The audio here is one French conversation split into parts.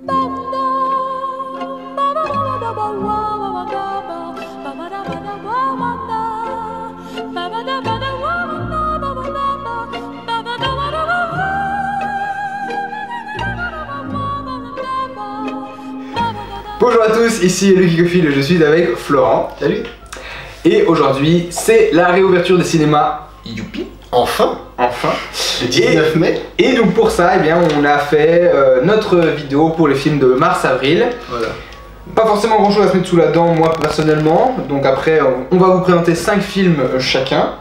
Bonjour à tous, ici Lucky Coffee, je suis avec Florent. Salut. Et aujourd'hui, c'est la réouverture des cinémas. Youpi. Enfin. Le 19 mai. Et donc pour ça, eh bien, on a fait notre vidéo pour les films de mars-avril. Voilà. Pas forcément grand chose à se mettre sous la dent, moi personnellement. Donc après, on va vous présenter 5 films chacun.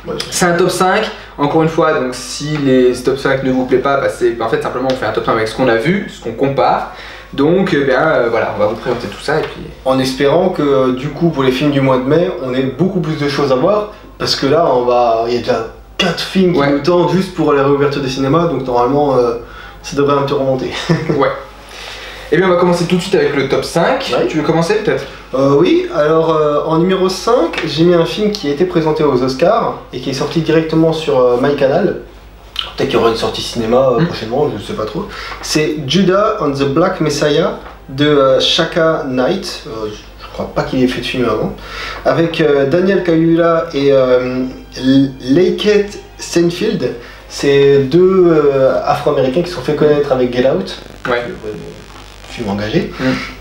Ouais. C'est un top 5. Encore une fois, donc si les top 5 ne vous plaît pas, bah, c'est en fait simplement on fait un top 5 avec ce qu'on a vu, ce qu'on compare. Donc voilà, on va vous présenter tout ça et puis... En espérant que du coup pour les films du mois de mai, on ait beaucoup plus de choses à voir. Parce que là, il y a déjà 4 films qui nous tendent juste pour la réouverture des cinémas. Donc normalement, ça devrait un peu remonter. Ouais. Et bien on va commencer tout de suite avec le top 5. Ouais. Tu veux commencer peut-être? Oui, alors en numéro 5, j'ai mis un film qui a été présenté aux Oscars et qui est sorti directement sur MyCanal. Peut-être qu'il y aura une sortie cinéma prochainement, je ne sais pas trop. C'est Judas and the Black Messiah de Shaka Knight. Je crois pas qu'il ait fait de film avant. Avec Daniel Kaluuya et Lakeith Stanfield. C'est deux Afro-Américains qui se sont fait connaître avec Get Out. Ouais. Film engagé.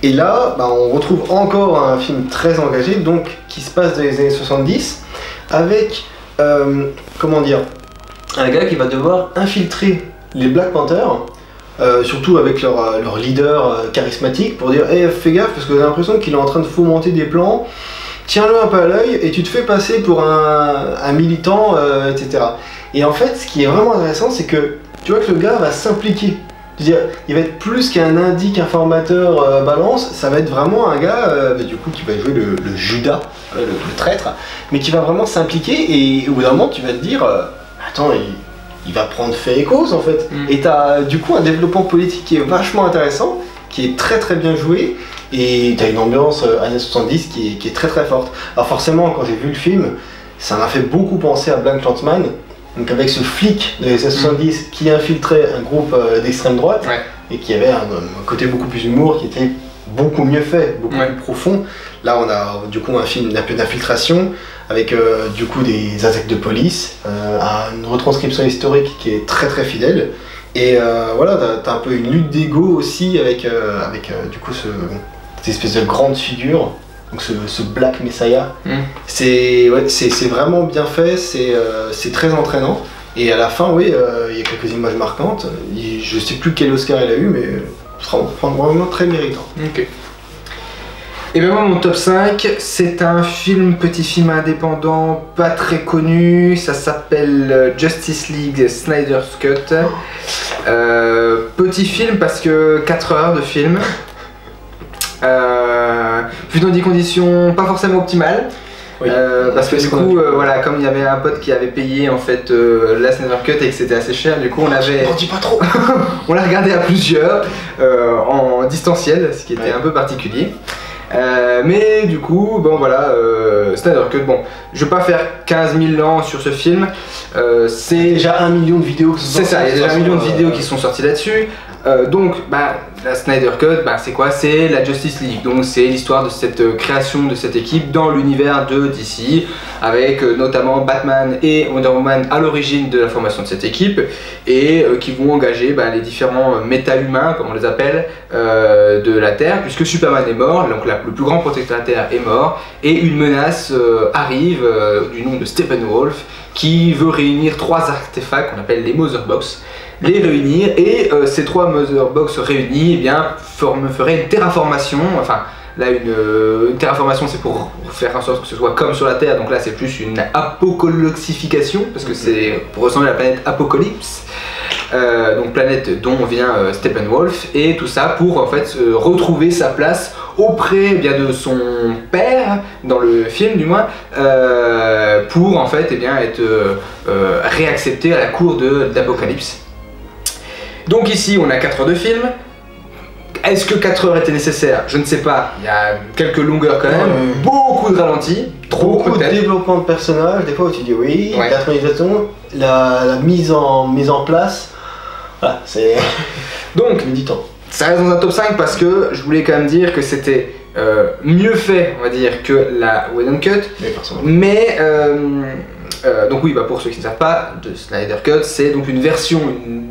Et là, on retrouve encore un film très engagé, donc qui se passe dans les années 70, avec, comment dire, un gars qui va devoir infiltrer les Black Panthers, surtout avec leur leader charismatique, pour dire hey, fais gaffe parce que j'ai l'impression qu'il est en train de fomenter des plans, tiens-le un peu à l'œil et tu te fais passer pour un militant, etc. Et en fait, ce qui est vraiment intéressant, c'est que tu vois que le gars va s'impliquer. C'est-à-dire, il va être plus qu'un indique informateur balance, ça va être vraiment un gars du coup qui va jouer le Judas, le traître, mais qui va vraiment s'impliquer et au bout d'un moment tu vas te dire attends, il va prendre fait et cause en fait. Et tu as du coup un développement politique qui est vachement intéressant, qui est très très bien joué et tu as une ambiance années 70 qui est très très forte. Alors forcément quand j'ai vu le film, ça m'a fait beaucoup penser à Black Clansman. Donc avec ce flic des années 70 qui infiltrait un groupe d'extrême droite et qui avait un côté beaucoup plus humour, qui était beaucoup mieux fait, beaucoup plus profond. Là on a du coup un film d'un peu d'infiltration avec du coup des attaques de police, une retranscription historique qui est très très fidèle. Et voilà, t'as un peu une lutte d'ego aussi avec du coup cette espèce de grande figure. Donc ce Black Messiah, c'est vraiment bien fait, c'est très entraînant. Et à la fin, il y a quelques images marquantes. Je sais plus quel Oscar il a eu, mais c'est vraiment très méritant. Ok. Et bien moi, mon top 5, c'est un petit film indépendant, pas très connu. Ça s'appelle Justice League Snyder's Cut. Petit film parce que 4 heures de film. Vu dans des conditions pas forcément optimales, parce que du coup voilà, comme il y avait un pote qui avait payé en fait la Snyder Cut et que c'était assez cher, du coup on avait... On dit pas trop. On l'a regardé à plusieurs en distanciel, ce qui était un peu particulier. Mais du coup, bon voilà, Snyder Cut, bon, je vais pas faire 15 000 ans sur ce film, c'est déjà 1 million de vidéos qui sont sorties. C'est ça, il y a déjà 1 million de vidéos qui sont sorties là-dessus. Donc, la Snyder Cut, c'est quoi? C'est la Justice League. Donc, c'est l'histoire de cette création de cette équipe dans l'univers de DC, avec notamment Batman et Wonder Woman à l'origine de la formation de cette équipe, et qui vont engager les différents méta-humains, comme on les appelle, de la Terre, puisque Superman est mort, donc le plus grand protecteur de la Terre est mort, et une menace arrive du nom de Steppenwolf, qui veut réunir 3 artefacts qu'on appelle les Mother Box, les réunir, et ces 3 Mother Box réunis feraient une terraformation. Enfin là une terraformation c'est pour faire en sorte que ce soit comme sur la Terre, donc là c'est plus une apocalypsification parce que c'est pour ressembler à la planète Apocalypse, donc planète dont vient Steppenwolf, et tout ça pour en fait retrouver sa place auprès de son père, dans le film du moins, pour en fait être réaccepté à la cour d'Apocalypse. Donc ici on a 4 heures de film. Est-ce que 4 heures étaient nécessaires? Je ne sais pas, il y a quelques longueurs quand même, beaucoup de ralentis, trop beaucoup de développement de personnages, des fois où tu dis oui, la personnalisation, la mise en place, voilà, c'est... Donc, du temps. ça reste dans un top 5 parce que je voulais quand même dire que c'était mieux fait, on va dire, que la Whedon Cut. Mais donc oui, pour ceux qui ne savent pas, de Snyder Cut, c'est donc une version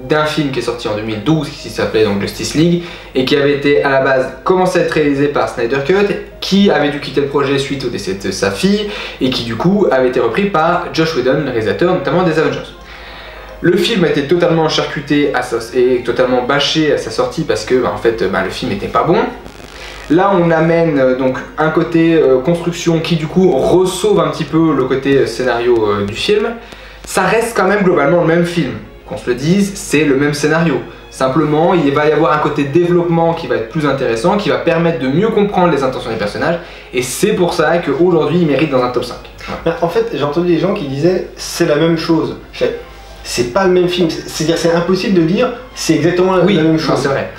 d'un film qui est sorti en 2012 qui s'appelait donc Justice League et qui avait été à la base commencé à être réalisé par Snyder Cut, qui avait dû quitter le projet suite au décès de sa fille et qui du coup avait été repris par Joss Whedon, le réalisateur notamment des Avengers. Le film a été totalement charcuté et totalement bâché à sa sortie parce que en fait le film n'était pas bon. Là on amène donc un côté construction qui du coup ressauve un petit peu le côté scénario du film. Ça reste quand même globalement le même film, qu'on se le dise, c'est le même scénario. Simplement il va y avoir un côté développement qui va être plus intéressant, qui va permettre de mieux comprendre les intentions des personnages, et c'est pour ça qu'aujourd'hui il mérite dans un top 5. Ouais. En fait j'ai entendu des gens qui disaient c'est la même chose. C'est pas le même film, c'est-à-dire c'est impossible de dire c'est exactement la même chose. C'est vrai.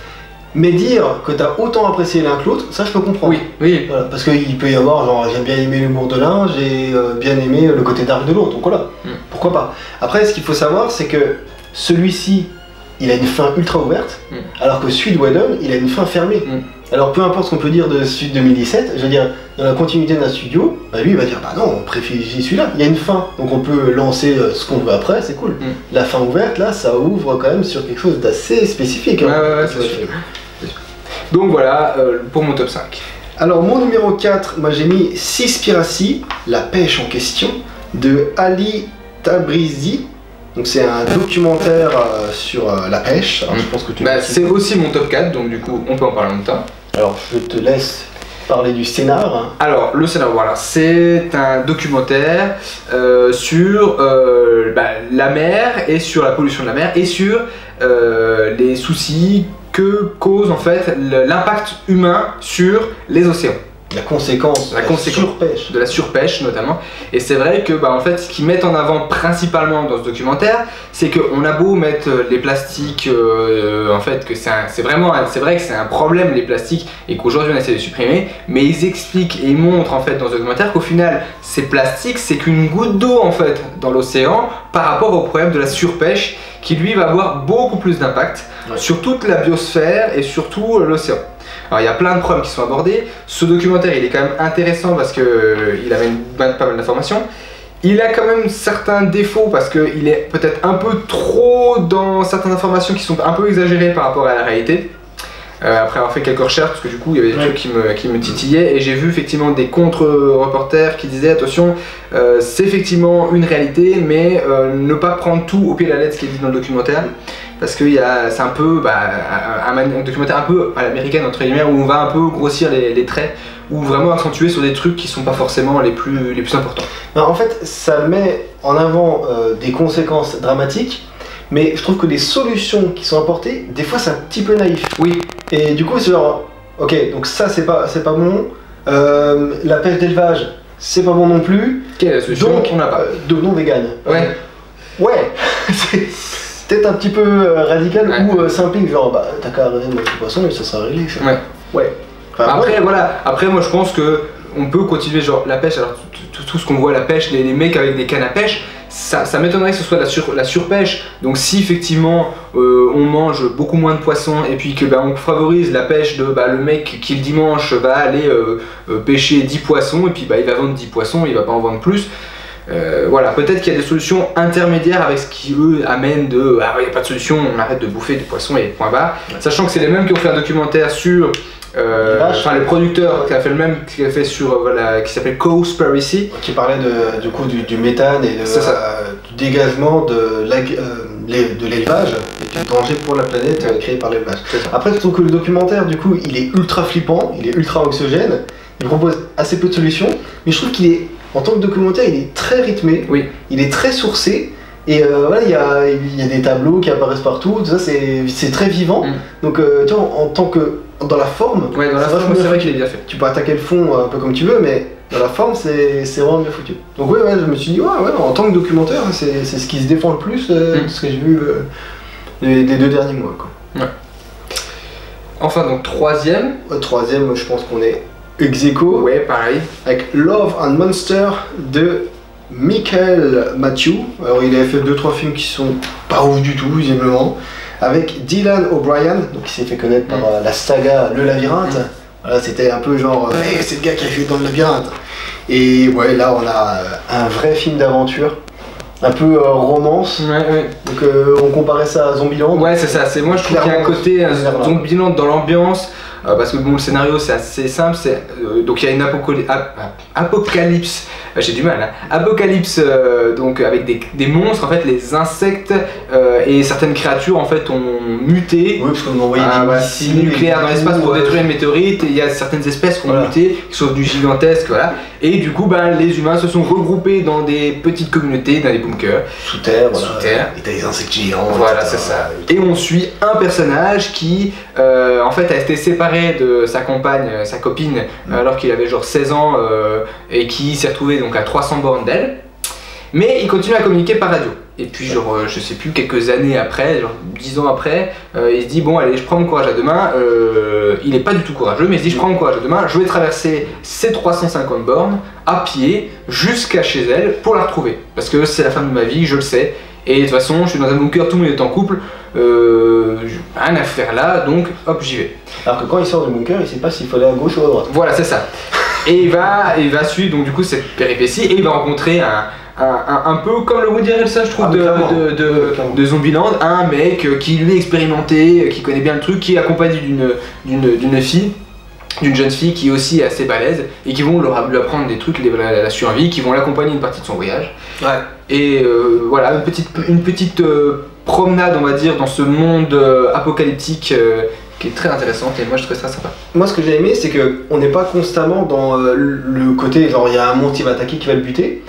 Mais dire que t'as autant apprécié l'un que l'autre, ça je peux comprendre. Oui. Voilà, parce qu'il peut y avoir genre j'ai bien aimé l'humour de l'un, j'ai bien aimé le côté dark de l'autre, donc voilà, pourquoi pas. Après ce qu'il faut savoir c'est que celui-ci il a une fin ultra ouverte, alors que celui de Whedon il a une fin fermée. Alors peu importe ce qu'on peut dire de celui de 2017, je veux dire, dans la continuité d'un studio, lui il va dire bah non, on privilégie celui-là, il y a une fin, donc on peut lancer ce qu'on veut après, c'est cool. La fin ouverte là, ça ouvre quand même sur quelque chose d'assez spécifique. Ouais, c'est sûr. Donc voilà pour mon top 5. Alors mon numéro 4, moi j'ai mis Seaspiracy, la pêche en question, de Ali Tabrizi. Donc c'est un documentaire sur la pêche. Alors, je pense que tu c'est aussi mon top 4, donc du coup on peut en parler en même temps. Alors je te laisse parler du scénar. Alors le scénar, voilà, c'est un documentaire sur la mer et sur la pollution de la mer et sur les soucis que cause en fait l'impact humain sur les océans. La conséquence surpêche. De la surpêche notamment. Et c'est vrai que en fait ce qu'ils mettent en avant principalement dans ce documentaire, c'est qu'on a beau mettre les plastiques, en fait que c'est vrai que c'est un problème les plastiques et qu'aujourd'hui on essaie de supprimer, mais ils expliquent et ils montrent en fait dans ce documentaire qu'au final ces plastiques c'est qu'une goutte d'eau en fait dans l'océan par rapport au problème de la surpêche qui lui va avoir beaucoup plus d'impact sur toute la biosphère et surtout l'océan. Alors il y a plein de problèmes qui sont abordés. Ce documentaire il est quand même intéressant parce qu'il amène pas mal d'informations. Il a quand même certains défauts parce qu'il est peut-être un peu trop dans certaines informations qui sont un peu exagérées par rapport à la réalité. Après avoir fait quelques recherches, parce que du coup il y avait des trucs qui me titillaient, et j'ai vu effectivement des contre-reporters qui disaient attention, c'est effectivement une réalité, mais ne pas prendre tout au pied de la lettre ce qui est dit dans le documentaire. Parce que c'est un peu un documentaire un peu à l'américaine entre guillemets, où on va un peu grossir les traits, ou vraiment accentuer sur des trucs qui sont pas forcément les plus importants. Non, en fait ça met en avant des conséquences dramatiques, mais je trouve que les solutions qui sont apportées, des fois c'est un petit peu naïf. Oui. Et du coup c'est genre, ok, donc ça c'est pas bon, la pêche d'élevage c'est pas bon non plus. Quelle est la solution? Donc on n'a pas. Devenons vegan. Ouais. C'est peut-être un petit peu radical ou simple, genre t'as qu'à arrêter de manger du poisson et ça sera réglé. Ouais. Enfin, après moi je pense que on peut continuer genre la pêche, alors tout ce qu'on voit à la pêche, les mecs avec des cannes à pêche, ça m'étonnerait que ce soit la surpêche. Donc si effectivement on mange beaucoup moins de poissons et puis que on favorise la pêche de le mec qui le dimanche va aller pêcher 10 poissons et puis il va vendre 10 poissons, il va pas en vendre plus. Voilà, peut-être qu'il y a des solutions intermédiaires avec ce qui eux amènent de il n'y a pas de solution, on arrête de bouffer des poissons et point barre. Sachant que c'est les mêmes qui ont fait un documentaire sur les producteurs qui a fait le même, qui a fait sur qui s'appelle Cowspiracy, qui parlait du coup du méthane et du dégagement de l'élevage et du danger pour la planète créé par l'élevage. Après je trouve que le documentaire du coup il est ultra flippant, il est ultra anxiogène, il propose assez peu de solutions, mais je trouve qu'il est, en tant que documentaire, il est très rythmé, il est très sourcé, et il y a des tableaux qui apparaissent partout, tout ça c'est très vivant. Donc tu vois, en tant que dans la forme, c'est vrai qu'il est bien fait. Tu peux attaquer le fond un peu comme tu veux, mais dans la forme c'est vraiment bien foutu. Donc je me suis dit en tant que documentaire c'est ce qui se défend le plus de ce que j'ai vu des 2 derniers mois quoi. Enfin donc troisième, je pense qu'on est ex aequo. Ouais, pareil. Avec Love and Monster de Michael Matthew. Alors il avait fait 2-3 films qui sont pas ouf du tout visiblement. avec Dylan O'Brien, donc qui s'est fait connaître par la saga Le Labyrinthe. Voilà, c'était un peu genre, hey, c'est le gars qui a joué dans le labyrinthe. Et ouais, là on a un vrai film d'aventure, un peu romance. Donc on comparait ça à Zombieland. Ouais, c'est ça. Moi je trouve qu'il y a un côté Zombieland dans l'ambiance. Parce que bon, le scénario c'est assez simple, donc il y a une apocalypse, j'ai du mal, hein. Apocalypse donc avec des monstres, en fait les insectes et certaines créatures en fait ont muté. Oui, parce qu'on envoyait des missiles nucléaires dans l'espace pour détruire une météorite, et il y a certaines espèces qui ont muté, qui sont du gigantesque, voilà. Et du coup, les humains se sont regroupés dans des petites communautés, dans des bunkers. Sous terre, voilà. Sous terre. Et t'as des insectes géants. Voilà, c'est ça. Et on suit un personnage qui en fait a été séparé de sa compagne, sa copine, alors qu'il avait genre 16 ans et qui s'est retrouvé donc à 300 bornes d'elle. Mais il continue à communiquer par radio. Et puis genre, je sais plus, quelques années après, genre 10 ans après, il se dit bon allez, je prends mon courage à deux mains. Il est pas du tout courageux, mais il se dit je prends mon courage à deux mains, je vais traverser ces 350 bornes à pied jusqu'à chez elle pour la retrouver. Parce que c'est la femme de ma vie, je le sais. Et de toute façon, je suis dans un bunker, tout le monde est en couple, rien à faire là, donc hop, j'y vais. Alors que quand il sort du bunker, il sait pas s'il faut aller à gauche ou à droite. Voilà, c'est ça. Et il va suivre donc du coup cette péripétie et il va rencontrer un peu comme le Woody Harrelson, je trouve, de Zombieland, un mec qui lui est expérimenté, qui connaît bien le truc, qui est accompagné d'une fille. D'une jeune fille qui est aussi assez balèze et qui vont lui apprendre des trucs, la survie, qui vont l'accompagner une partie de son voyage. Ouais. Et voilà, une petite promenade, on va dire, dans ce monde apocalyptique qui est très intéressante et moi je trouve ça sympa. Moi ce que j'ai aimé, c'est qu'on n'est pas constamment dans le côté genre il y a un monstre qui va attaquer, qui va le buter.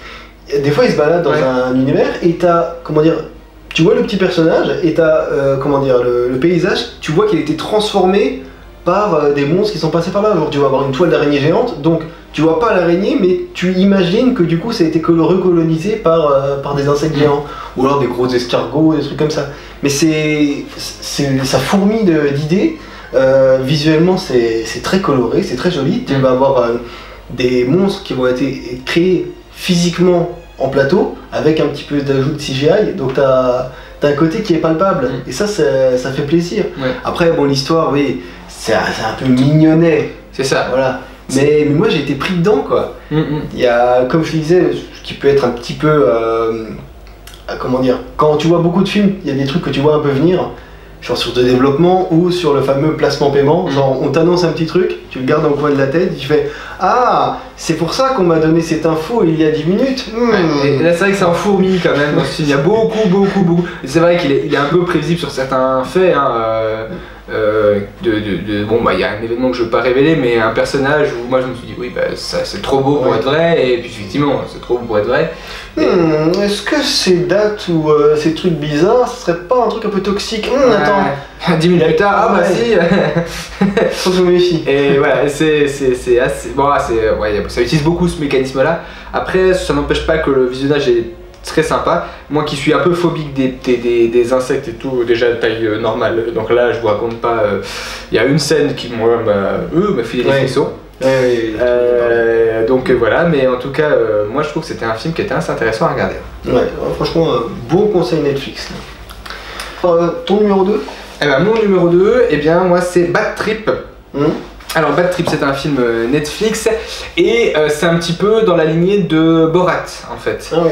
Des fois il se balade dans un univers et t'as, comment dire, tu vois le petit personnage et t'as, comment dire, le paysage, tu vois qu'il a été transformé par des monstres qui sont passés par là. Genre tu vas avoir une toile d'araignée géante, donc tu vois pas l'araignée mais tu imagines que du coup ça a été recolonisé par des insectes géants, ou alors des gros escargots, des trucs comme ça. Mais ça fourmille d'idées, visuellement c'est très coloré, c'est très joli. Tu vas avoir des monstres qui vont être créés physiquement en plateau, avec un petit peu d'ajout de CGI, donc t'as un côté qui est palpable, et ça fait plaisir. Après bon, l'histoire, oui, c'est un peu mignonnet. C'est ça. Voilà. Mais moi j'ai été pris dedans quoi. Il y a, comme je disais, ce qui peut être un petit peu, comment dire, quand tu vois beaucoup de films, il y a des trucs que tu vois un peu venir, genre sur le développement ou sur le fameux placement paiement, genre on t'annonce un petit truc, tu le gardes dans le coin de la tête, tu fais ah, c'est pour ça qu'on m'a donné cette info il y a 10 minutes. Et là c'est vrai que ça en fourmille quand même dans ce film, il y a beaucoup. C'est vrai qu'il est un peu prévisible sur certains faits, hein, bon bah il y a un événement que je veux pas révéler, mais un personnage où moi je me suis dit oui bah ça c'est trop beau pour être vrai, et puis effectivement c'est trop beau pour être vrai. Est-ce que ces dates ou ces trucs bizarres, ce serait pas un truc un peu toxique? Attends, 10 minutes plus tard, ah bah si. Faut que je me méfie. Et voilà, c'est assez bon, ça utilise beaucoup ce mécanisme là. Après ça n'empêche pas que le visionnage est très sympa. Moi qui suis un peu phobique des insectes et tout, déjà de taille normale, donc là je vous raconte pas, il y a une scène qui moi m'a fait des frissons. Donc voilà, mais en tout cas moi je trouve que c'était un film qui était assez intéressant à regarder. Ouais, franchement bon conseil Netflix. Ton numéro 2? Eh ben, mon numéro 2, eh bien moi c'est Bad Trip. Alors Bad Trip c'est un film Netflix et c'est un petit peu dans la lignée de Borat en fait. Ah oui.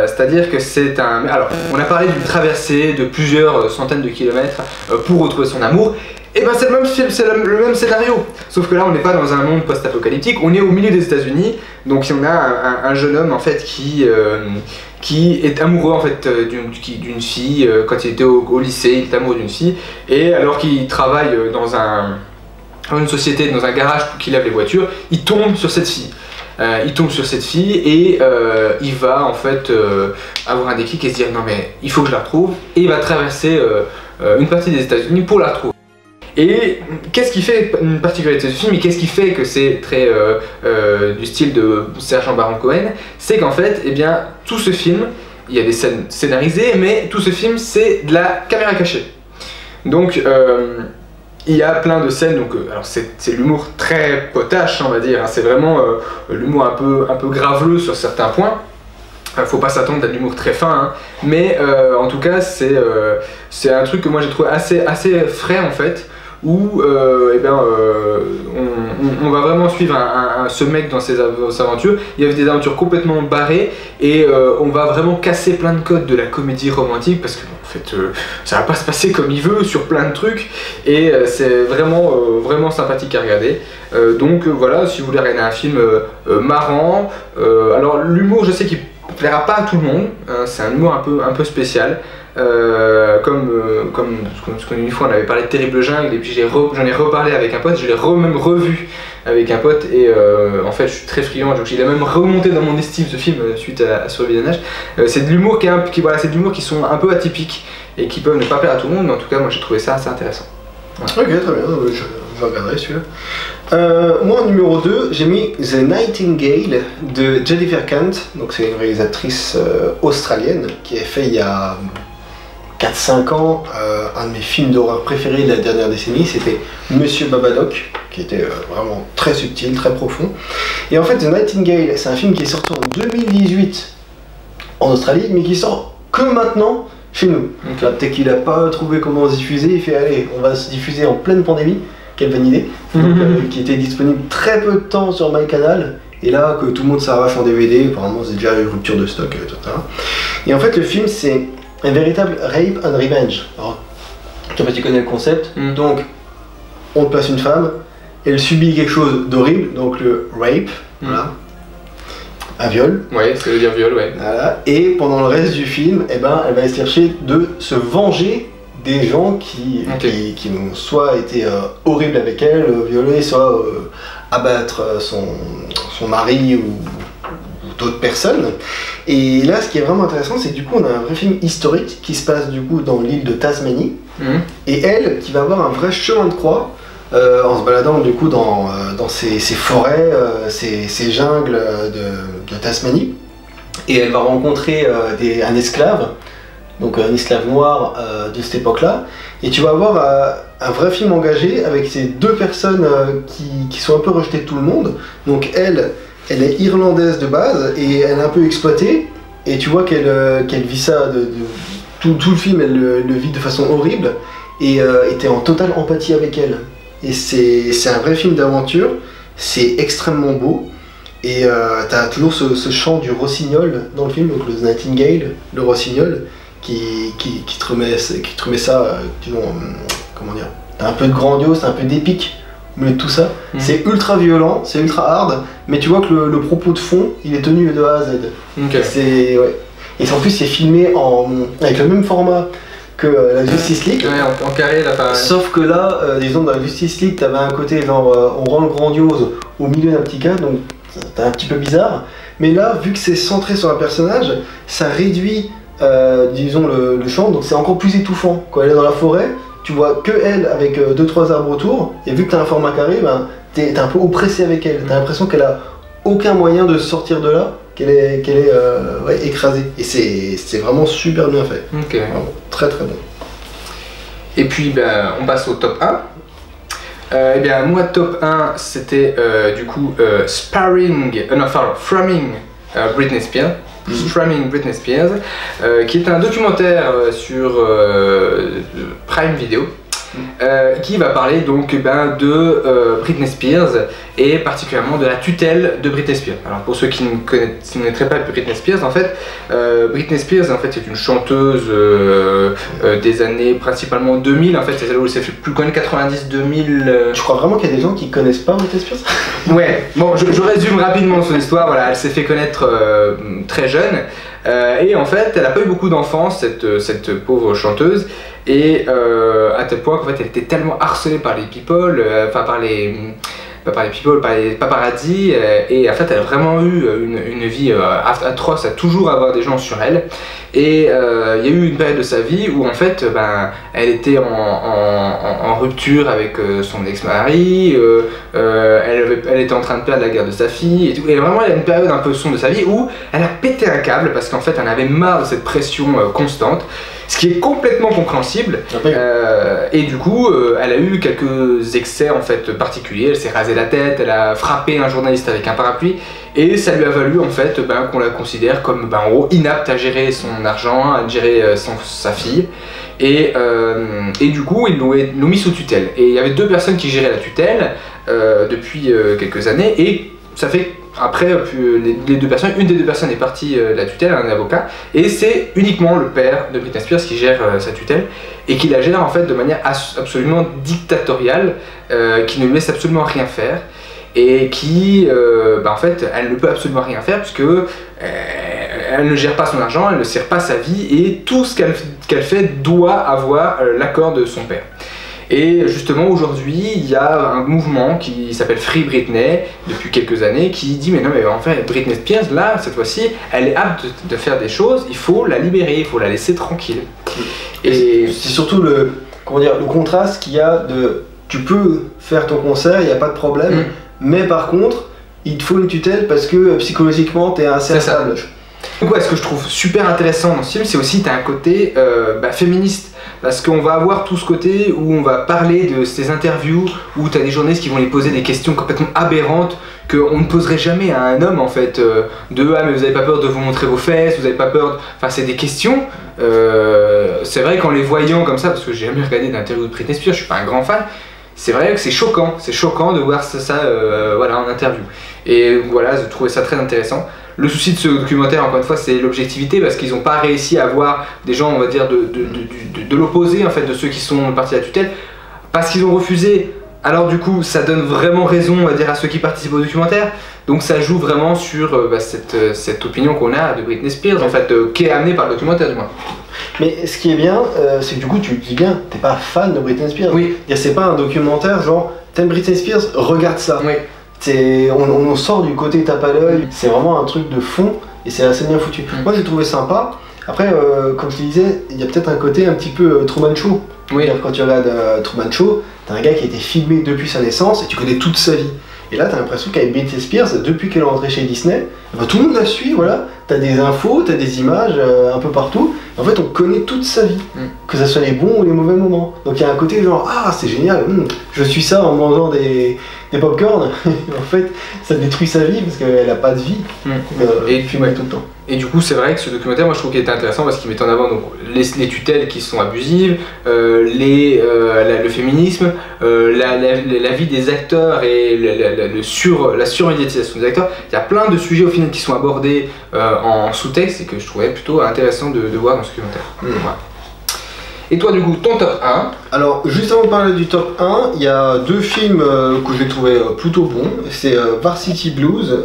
C'est-à-dire que c'est un... Alors on a parlé d'une traversée de plusieurs centaines de kilomètres pour retrouver son amour. Et ben c'est le même film, c'est le même scénario. Sauf que là on n'est pas dans un monde post-apocalyptique, on est au milieu des États-Unis. Donc on a un jeune homme en fait qui est amoureux en fait d'une fille. Quand il était au lycée, il est amoureux d'une fille. Et alors qu'il travaille dans une société, dans un garage qui lave les voitures, il tombe sur cette fille. Et il va en fait avoir un déclic et se dire non mais il faut que je la retrouve, et il va traverser une partie des États-Unis pour la retrouver. Et qu'est-ce qui fait une particularité de ce film, et qu'est-ce qui fait que c'est très du style de Sergent Baron Cohen, c'est qu'en fait, eh bien, tout ce film, il y a des scènes scénarisées, mais tout ce film c'est de la caméra cachée. Donc il y a plein de scènes, donc alors c'est l'humour très potache on va dire, hein, c'est vraiment l'humour un peu graveleux sur certains points. faut pas s'attendre à de l'humour très fin, hein. Mais en tout cas c'est un truc que moi j'ai trouvé assez frais en fait, où on va vraiment suivre ce mec dans ses aventures. Il y avait des aventures complètement barrées et on va vraiment casser plein de codes de la comédie romantique, parce que en fait ça va pas se passer comme il veut sur plein de trucs, et c'est vraiment sympathique à regarder. Donc voilà, si vous voulez regarder un film marrant, alors l'humour je sais qu'il plaira pas à tout le monde, hein, c'est un humour un peu spécial. Comme une fois on avait parlé de Terrible Jungle, et puis j'en ai reparlé avec un pote, je l'ai même revu avec un pote, et en fait je suis très friand, donc il a même remonté dans mon estime ce film suite à ce revisionnage. C'est de l'humour c'est de l'humour qui sont un peu atypiques et qui peuvent ne pas plaire à tout le monde, mais en tout cas moi j'ai trouvé ça assez intéressant. Voilà. Ok, très bien, je regarderai celui-là. Moi en numéro 2, j'ai mis The Nightingale de Jennifer Kent. Donc c'est une réalisatrice australienne qui a fait il y a 4-5 ans un de mes films d'horreur préférés de la dernière décennie, c'était Monsieur Babadook, qui était vraiment très subtil, très profond. Et en fait The Nightingale, c'est un film qui est sorti en 2018 en Australie, mais qui sort que maintenant chez nous. Donc là, peut-être qu'il n'a pas trouvé comment se diffuser, il fait allez, on va se diffuser en pleine pandémie, quelle bonne idée. Donc, qui était disponible très peu de temps sur MyCanal, et là que tout le monde s'arrache en DVD, apparemment c'est déjà une rupture de stock, etc. Et en fait le film c'est un véritable rape and revenge. Alors, je sais pas si tu connais le concept, donc on te place une femme, elle subit quelque chose d'horrible, donc le rape, voilà. Un viol. Ouais, ça veut dire viol, ouais. Voilà. Et pendant le reste du film, eh ben, elle va essayer chercher de se venger des gens qui ont soit été horribles avec elle, violés, soit abattre son mari ou d'autres personnes. Et là, ce qui est vraiment intéressant, c'est que du coup, on a un vrai film historique qui se passe du coup dans l'île de Tasmanie, et elle qui va avoir un vrai chemin de croix. En se baladant du coup dans ces forêts, ces jungles de Tasmanie, et elle va rencontrer un esclave, donc un esclave noir de cette époque-là, et tu vas avoir un vrai film engagé avec ces deux personnes qui sont un peu rejetées de tout le monde. Donc elle est irlandaise de base et elle est un peu exploitée, et tu vois qu'elle vit ça, tout le film elle le vit de façon horrible, et t'es en totale empathie avec elle. Et c'est un vrai film d'aventure, c'est extrêmement beau, et t'as toujours ce chant du rossignol dans le film, donc le Nightingale, le rossignol, qui te remet ça, disons, comment dire, t'as un peu de grandiose, un peu d'épique, mais tout ça, c'est ultra violent, c'est ultra hard, mais tu vois que le propos de fond, il est tenu de A à Z. Okay. Ouais. Et en plus c'est filmé avec le même format que la Justice League, ouais, en carré là, pareil. Sauf que là, disons dans la Justice League, t'avais un côté genre on rend le grandiose au milieu d'un petit cadre, donc c'était un petit peu bizarre. Mais là, vu que c'est centré sur un personnage, ça réduit, disons, le champ, donc c'est encore plus étouffant. Quand elle est dans la forêt, tu vois que elle avec 2-3 arbres autour, et vu que t'as un format carré, ben, t'es un peu oppressé avec elle. T'as l'impression qu'elle a aucun moyen de sortir de là, qu'elle est écrasée. Et c'est vraiment super bien fait. Okay. Vraiment, très très bon. Et puis ben, on passe au top 1. Eh bien moi top 1 c'était du coup Framing Britney Spears. Framing Britney Spears, qui est un documentaire sur Prime Video. Qui va parler donc de Britney Spears, et particulièrement de la tutelle de Britney Spears. Alors pour ceux qui ne connaîtraient pas Britney Spears, en fait, Britney Spears en fait c'est une chanteuse des années principalement 2000. En fait c'est celle où elle s'est fait plus connue, 90-2000. Je crois vraiment qu'il y a des gens qui connaissent pas Britney Spears. Ouais, bon je résume rapidement son histoire. Voilà, elle s'est fait connaître très jeune, et en fait elle a pas eu beaucoup d'enfance, cette pauvre chanteuse. Et à tel point qu'en fait elle était tellement harcelée par les people, par les paparazzi, et en fait elle a vraiment eu une vie atroce à toujours avoir des gens sur elle. Et il y a eu une période de sa vie où en fait elle était en rupture avec son ex-mari, elle était en train de perdre la garde de sa fille, et tout. Et vraiment il y a une période un peu sombre de sa vie où elle a pété un câble parce qu'en fait elle avait marre de cette pression constante. Ce qui est complètement compréhensible, et du coup elle a eu quelques excès en fait particuliers. Elle s'est rasé la tête, elle a frappé un journaliste avec un parapluie, et ça lui a valu en fait qu'on la considère comme en gros inapte à gérer son argent, à gérer sa fille. Et du coup ils l'ont mis sous tutelle. Et il y avait 2 personnes qui géraient la tutelle depuis quelques années, et ça fait après les 2 personnes, une des 2 personnes est partie de la tutelle, un avocat, et c'est uniquement le père de Britney Spears qui gère sa tutelle, et qui la gère en fait de manière absolument dictatoriale, qui ne lui laisse absolument rien faire, et qui en fait elle ne peut absolument rien faire puisque elle ne gère pas son argent, elle ne sert pas sa vie, et tout ce qu'elle fait doit avoir l'accord de son père. Et justement aujourd'hui il y a un mouvement qui s'appelle Free Britney depuis quelques années, qui dit mais non mais en fait Britney Spears là cette fois-ci elle est apte de faire des choses, il faut la libérer, il faut la laisser tranquille. Et c'est surtout le contraste qu'il y a de tu peux faire ton concert, il n'y a pas de problème, mais par contre il te faut une tutelle parce que psychologiquement t'es assez instable. Donc ouais, ce que je trouve super intéressant dans ce film, c'est aussi t'as un côté féministe, parce qu'on va avoir tout ce côté où on va parler de ces interviews où t'as des journalistes qui vont lui poser des questions complètement aberrantes qu'on ne poserait jamais à un homme en fait, ah mais vous avez pas peur de vous montrer vos fesses, vous avez pas peur enfin c'est des questions, c'est vrai qu'en les voyant comme ça, parce que j'ai jamais regardé d'interview de Britney Spears, je suis pas un grand fan, c'est vrai que c'est choquant de voir ça voilà, en interview. Et voilà, je trouvais ça très intéressant. Le souci de ce documentaire, encore une fois, c'est l'objectivité, parce qu'ils n'ont pas réussi à avoir des gens, on va dire, de l'opposé, en fait, de ceux qui sont partis à la tutelle, parce qu'ils ont refusé. Alors du coup, ça donne vraiment raison, on va dire, à ceux qui participent au documentaire. Donc ça joue vraiment sur cette opinion qu'on a de Britney Spears, en fait, qui est amenée par le documentaire, du moins. Mais ce qui est bien, c'est que du coup, tu dis bien, t'es pas fan de Britney Spears. Oui. C'est pas un documentaire genre, t'aimes Britney Spears, regarde ça. Oui. On sort du côté tape à l'œil, c'est vraiment un truc de fond et c'est assez bien foutu. Moi j'ai trouvé sympa. Après, comme je te disais, il y a peut-être un côté un petit peu Truman Show. Oui. Quand tu regardes Truman Show, t'as un gars qui a été filmé depuis sa naissance et tu connais toute sa vie. Et là, t'as l'impression qu'avec Britney Spears, depuis qu'elle est rentrée chez Disney, tout le monde la suit, voilà. T'as des infos, t'as des images un peu partout. En fait, on connaît toute sa vie, que ce soit les bons ou les mauvais moments. Donc il y a un côté genre, ah c'est génial, je suis ça en mangeant des pop-corn. En fait, ça détruit sa vie parce qu'elle a pas de vie. Et puis tout le temps. Et du coup, c'est vrai que ce documentaire, moi je trouve qu'il était intéressant parce qu'il met en avant donc, les tutelles qui sont abusives, le féminisme, la vie des acteurs et la surmédiatisation des acteurs. Il y a plein de sujets au final qui sont abordés en sous-texte et que je trouvais plutôt intéressant de voir dans ce documentaire. Voilà. Et toi du coup, ton top 1? Alors juste avant de parler du top 1, il y a 2 films que j'ai trouvé plutôt bons. C'est Varsity Blues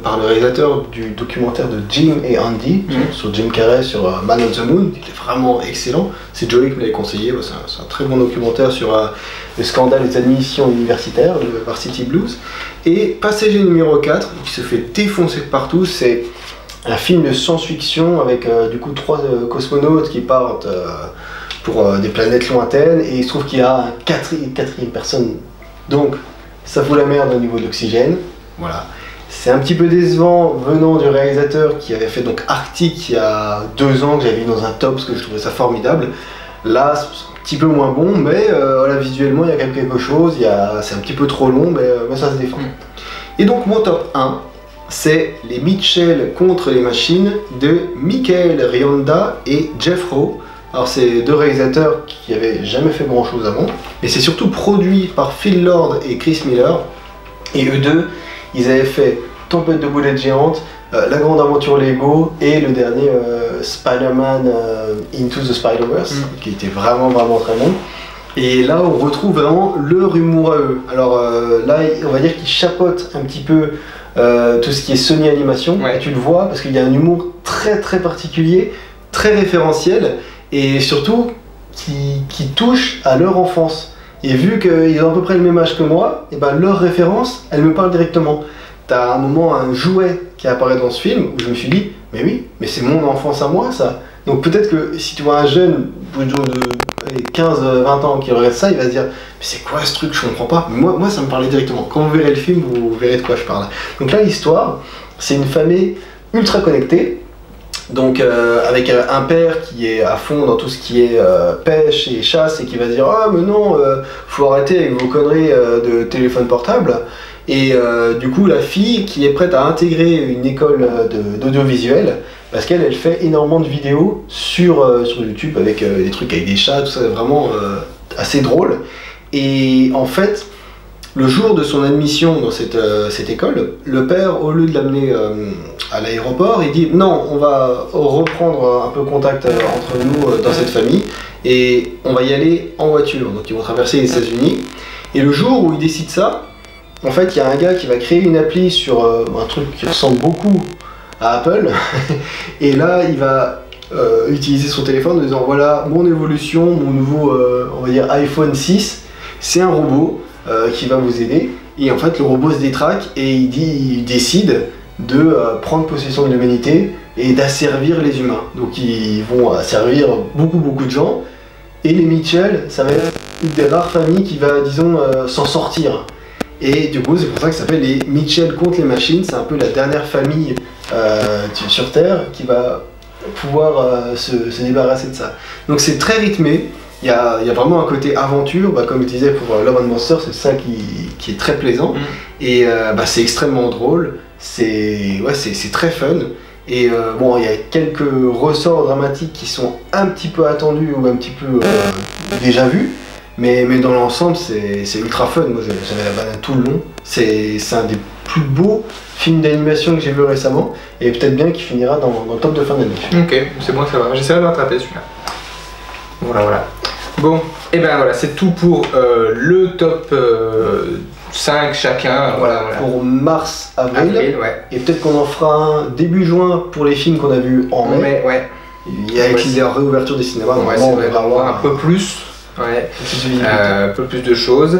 par le réalisateur du documentaire de Jim et Andy sur Jim Carrey sur Man on the Moon, qui était vraiment excellent. C'est Joey qui me l'avait conseillé, c'est un très bon documentaire sur le scandale des admissions universitaires de Varsity Blues. Et Passager numéro 4 qui se fait défoncer de partout, c'est un film de science-fiction avec du coup 3 cosmonautes qui partent pour des planètes lointaines, et il se trouve qu'il y a une quatrième personne, donc ça fout la merde au niveau d'oxygène. Voilà. C'est un petit peu décevant venant du réalisateur qui avait fait donc Arctic il y a 2 ans, que j'avais vu dans un top parce que je trouvais ça formidable. Là c'est un petit peu moins bon, mais voilà, visuellement il y a quelque chose, c'est un petit peu trop long, mais ça se défend. Et donc mon top 1, c'est les Mitchell contre les machines de Michael Rionda et Jeff Rowe. Alors c'est 2 réalisateurs qui avaient jamais fait grand chose avant, mais c'est surtout produit par Phil Lord et Chris Miller, et eux deux, ils avaient fait Tempête de boulettes géantes, La Grande Aventure Lego et le dernier Spider-Man Into the Spider-Verse, qui était vraiment très bon. Et là on retrouve vraiment leur humour à eux. Alors là on va dire qu'ils chapeautent un petit peu tout ce qui est Sony Animation, et tu le vois parce qu'il y a un humour très particulier, très référentiel, et surtout qui touche à leur enfance. Et vu qu'ils ont à peu près le même âge que moi, et ben leur référence, elle me parle directement. T'as un moment un jouet qui apparaît dans ce film où je me suis dit, mais oui, mais c'est mon enfance à moi ça. Donc peut-être que si tu vois un jeune de 15-20 ans qui regarde ça, il va se dire, mais c'est quoi ce truc, je comprends pas. Mais moi ça me parlait directement. Quand vous verrez le film, vous verrez de quoi je parle. Donc là l'histoire, c'est une famille ultra connectée. Donc avec un père qui est à fond dans tout ce qui est pêche et chasse et qui va dire ah mais non, faut arrêter avec vos conneries de téléphone portable. Et du coup la fille qui est prête à intégrer une école d'audiovisuel parce qu'elle fait énormément de vidéos sur YouTube avec des trucs avec des chats, tout ça, vraiment assez drôle. Et en fait, le jour de son admission dans cette école, le père, au lieu de l'amener à l'aéroport, il dit non, on va reprendre un peu contact entre nous dans cette famille et on va y aller en voiture. Donc ils vont traverser les États-Unis. Et le jour où il décide ça, en fait, il y a un gars qui va créer une appli sur un truc qui ressemble beaucoup à Apple. Et là, il va utiliser son téléphone en disant voilà mon évolution, mon nouveau on va dire iPhone 6, c'est un robot qui va vous aider. Et en fait le robot se détraque et il décide de prendre possession de l'humanité et d'asservir les humains. Donc ils vont asservir beaucoup de gens. Et les Mitchell, ça va être une des rares familles qui va, disons, s'en sortir. Et du coup c'est pour ça que ça s'appelle les Mitchell contre les machines. C'est un peu la dernière famille sur Terre qui va pouvoir se débarrasser de ça. Donc c'est très rythmé, il y a vraiment un côté aventure, comme je disais pour Love and Monsters, c'est ça qui est très plaisant, et c'est extrêmement drôle, c'est très fun, et bon il y a quelques ressorts dramatiques qui sont un petit peu attendus ou un petit peu déjà vus, mais dans l'ensemble c'est ultra fun. Moi j'avais la banane tout le long, c'est un des plus beaux films d'animation que j'ai vu récemment, et peut-être bien qu'il finira dans le top de fin d'année. Ok, c'est bon, ça va, j'essaierai de rattraper celui-là. Voilà. Bon, et ben voilà, c'est tout pour le top 5 chacun. Voilà. Pour mars, avril, ouais. Et peut-être qu'on en fera un début juin pour les films qu'on a vus en mai. Ouais. Il y a la réouverture des cinémas, on va avoir un peu plus. Ouais. Un peu plus de choses.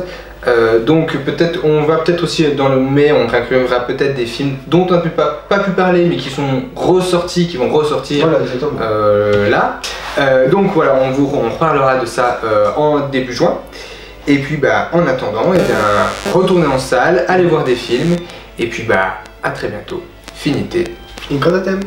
Donc peut-être on va aussi dans le mai, on inclura peut-être des films dont on n'a pas pu parler mais qui sont ressortis, qui vont ressortir là. Donc voilà, on reparlera de ça en début juin. Et puis en attendant, retournez en salle, allez voir des films et puis à très bientôt. Finité. Incodatem.